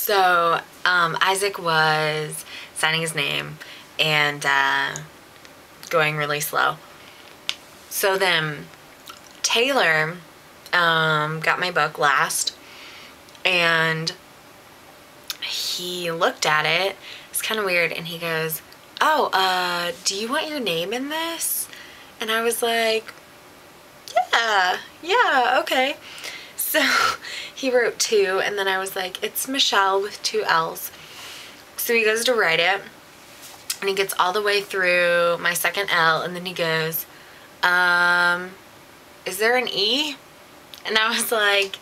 So Isaac was signing his name and going really slow. So then Taylor got my book last, and he looked at it. It's kind of weird, and he goes, "Oh, do you want your name in this?" And I was like, yeah, okay. So he wrote 2, and then I was like, it's Michelle with 2 L's. So he goes to write it, and he gets all the way through my second L, and then he goes, is there an E? And I was like,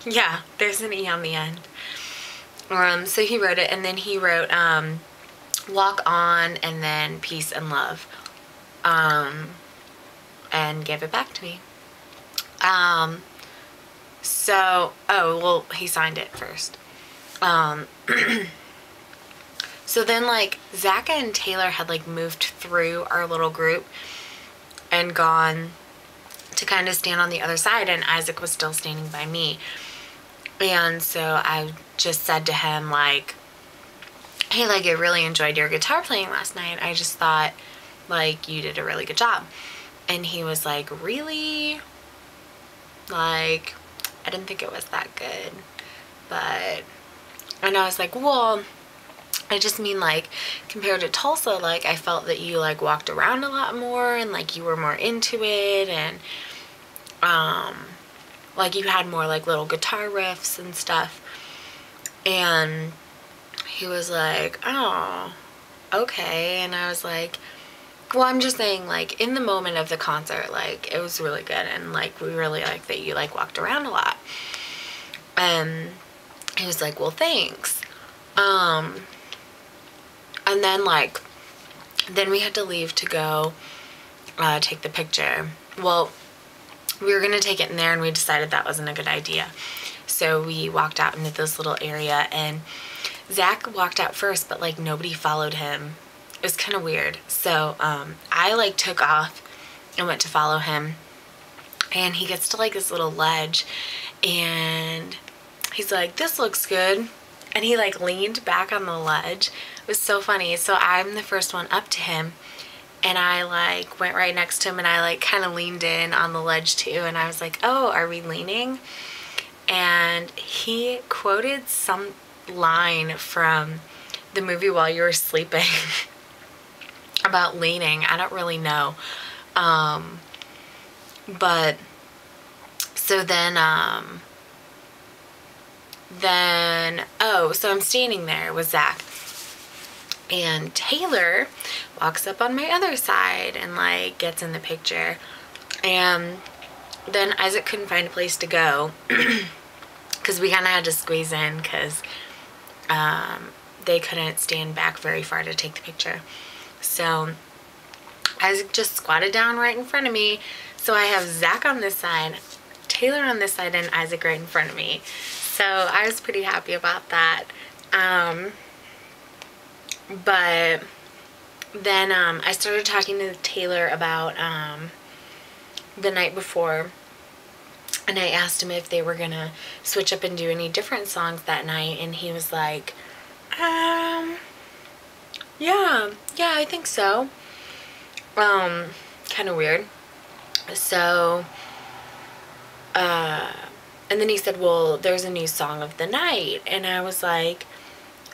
yeah, there's an E on the end. So he wrote it, and then he wrote walk on, and then peace and love, and gave it back to me. So, oh, well, he signed it first. So then, like, Zach and Taylor had, like, moved through our little group and gone to kind of stand on the other side, and Isaac was still standing by me. And so I just said to him, like, hey, like, I really enjoyed your guitar playing last night. I just thought, like, you did a really good job. And he was like, really? Like, I didn't think it was that good. But, and I was like, well, I just mean, like, compared to Tulsa, like, I felt that you, like, walked around a lot more, and, like, you were more into it, and, like, you had more, like, little guitar riffs and stuff. And he was like, oh, okay. And I was like, well, I'm just saying, like, in the moment of the concert, like, it was really good, and, like, we really liked that you, like, walked around a lot. And he was like, well, thanks. And then, like, then we had to leave to go take the picture. Well, we were going to take it in there, and we decided that wasn't a good idea. So we walked out into this little area, and Zach walked out first, but, like, nobody followed him. It was kind of weird. So I, like, took off and went to follow him, and he gets to, like, this little ledge, and he's like, this looks good, and he, like, leaned back on the ledge. It was so funny. So I'm the first one up to him, and I, like, went right next to him, and I, like, kind of leaned in on the ledge too, and I was like, oh, are we leaning? And he quoted some line from the movie While You Were Sleeping about leaning. I don't really know. But so then, so I'm standing there with Zach, and Taylor walks up on my other side and, like, gets in the picture. And then Isaac couldn't find a place to go because we kind of had to squeeze in because they couldn't stand back very far to take the picture. So Isaac just squatted down right in front of me. So I have Zach on this side, Taylor on this side, and Isaac right in front of me. So I was pretty happy about that. But then I started talking to Taylor about the night before, and I asked him if they were gonna switch up and do any different songs that night, and he was like, yeah, I think so. Kind of weird. So, and then he said, well, there's a new song of the night, and I was like,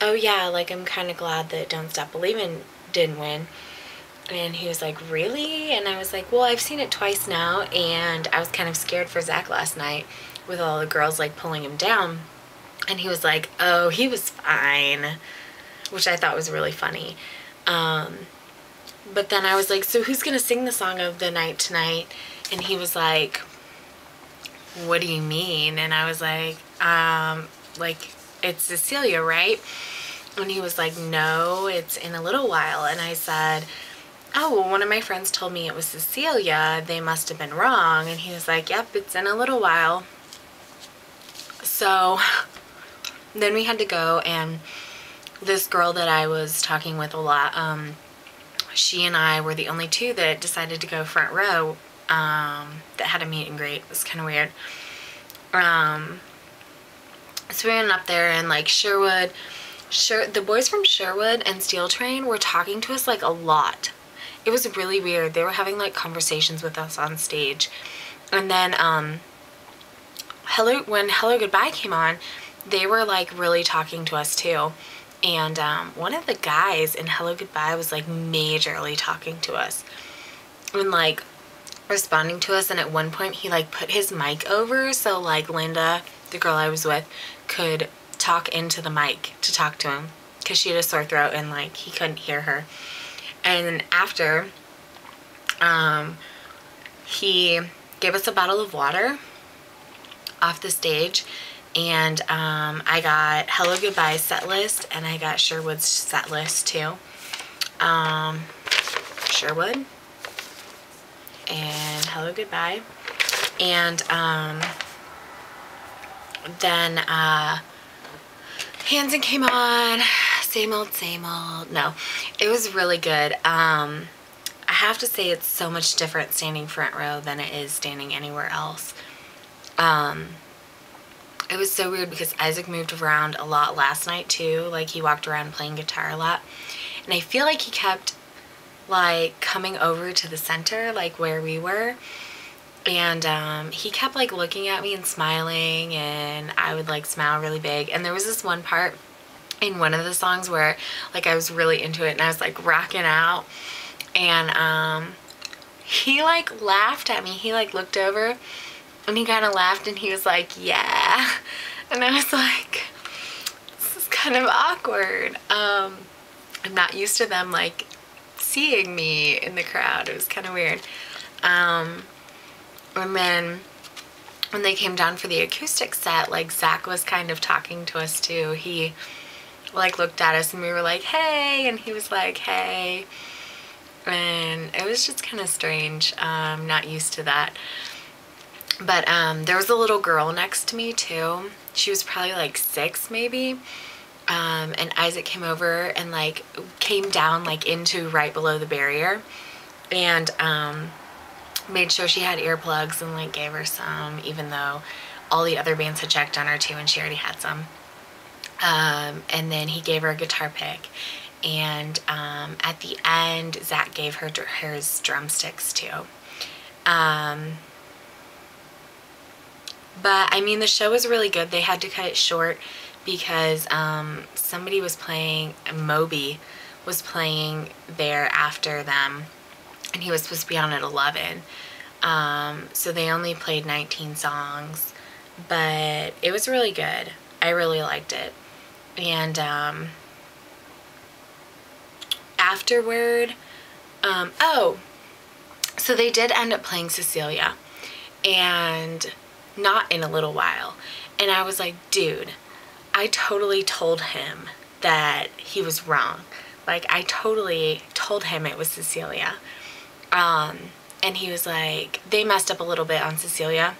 oh yeah, like, I'm kind of glad that Don't Stop Believin' didn't win. And he was like, really? And I was like, well, I've seen it twice now, and I was kind of scared for Zach last night with all the girls, like, pulling him down. And he was like, oh, he was fine, which I thought was really funny. But then I was like, so who's gonna sing the song of the night tonight? And he was like, what do you mean? And I was like, it's Cecilia, right? And he was like, no, it's In a Little While. And I said, oh, well, one of my friends told me it was Cecilia. They must have been wrong. And he was like, yep, it's In a Little While. So then we had to go, and this girl that I was talking with a lot, she and I were the only two that decided to go front row, that had a meet and greet. It was kind of weird. So we went up there, and like the boys from Sherwood and Steel Train were talking to us like a lot. It was really weird. They were having like conversations with us on stage. And then when Hello Goodbye came on, they were like really talking to us too. And one of the guys in Hello Goodbye was like majorly talking to us and like responding to us. And at one point he like put his mic over so like Linda, the girl I was with, could talk into the mic to talk to him because she had a sore throat and like he couldn't hear her. And then after, he gave us a bottle of water off the stage, and I got Hello Goodbye's set list, and I got Sherwood's set list too. Sherwood and Hello Goodbye, and then Hanson came on. Same old, same old. No, it was really good. I have to say it's so much different standing front row than it is standing anywhere else. It was so weird because Isaac moved around a lot last night too. Like he walked around playing guitar a lot. And I feel like he kept like coming over to the center, like where we were. And he kept like looking at me and smiling, and I would like smile really big. And there was this one part in one of the songs where like I was really into it and I was like rocking out, and he like laughed at me. He like looked over and he kind of laughed and he was like, yeah. And I was like, this is kind of awkward. I'm not used to them like seeing me in the crowd. It was kind of weird. And then when they came down for the acoustic set, like Zach was kind of talking to us too. He like looked at us and we were like, hey, and he was like, hey. And it was just kind of strange. I'm not used to that. But there was a little girl next to me too. She was probably like 6 maybe. And Isaac came over and like came down like into right below the barrier, and made sure she had earplugs and like gave her some, even though all the other bands had checked on her too and she already had some. And then he gave her a guitar pick, and at the end Zach gave her his drumsticks too. But I mean, the show was really good. They had to cut it short because somebody was playing, Moby was playing there after them, and he was supposed to be on at 11. So they only played 19 songs, but it was really good. I really liked it. And afterward, so they did end up playing Cecilia, and not in a little while. And I was like, dude, I totally told him that he was wrong. Like, I totally told him it was Cecilia. And he was like, they messed up a little bit on Cecilia.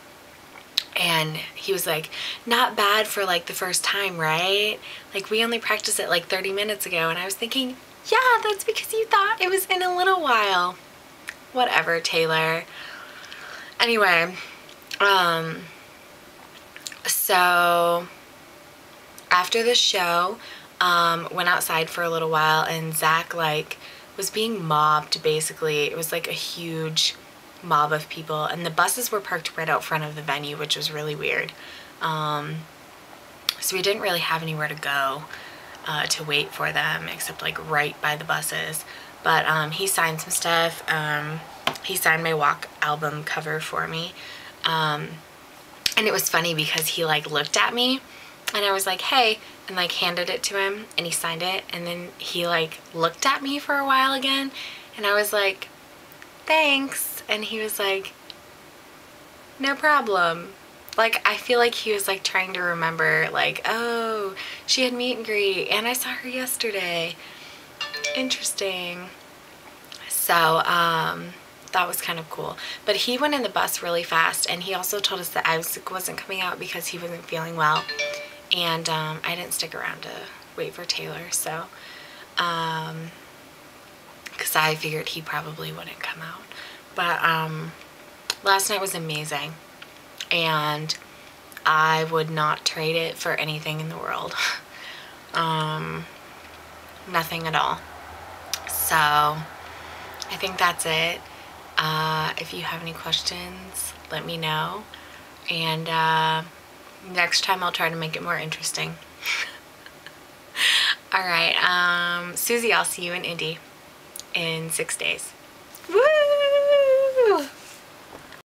And he was like, not bad for like the first time, right? Like, we only practiced it like 30 minutes ago. And I was thinking, yeah, that's because you thought it was in a little while. Whatever, Taylor. Anyway, so after the show, went outside for a little while, and Zach like was being mobbed basically. It was like a huge mob of people, and the buses were parked right out front of the venue, which was really weird. So we didn't really have anywhere to go to wait for them except like right by the buses. But he signed some stuff. He signed my Walk album cover for me. And it was funny because he like looked at me and I was like, hey, and like handed it to him, and he signed it, and then he like looked at me for a while again, and I was like, thanks. And he was like, no problem. Like, I feel like he was like trying to remember, like, oh, she had meet and greet and I saw her yesterday. Interesting. So that was kind of cool. But he went in the bus really fast, and he also told us that Isaac wasn't coming out because he wasn't feeling well. And I didn't stick around to wait for Taylor, so because I figured he probably wouldn't come out. But last night was amazing, and I would not trade it for anything in the world. Nothing at all. So I think that's it. If you have any questions, let me know. And next time I'll try to make it more interesting. All right, Susie, I'll see you in Indy in 6 days.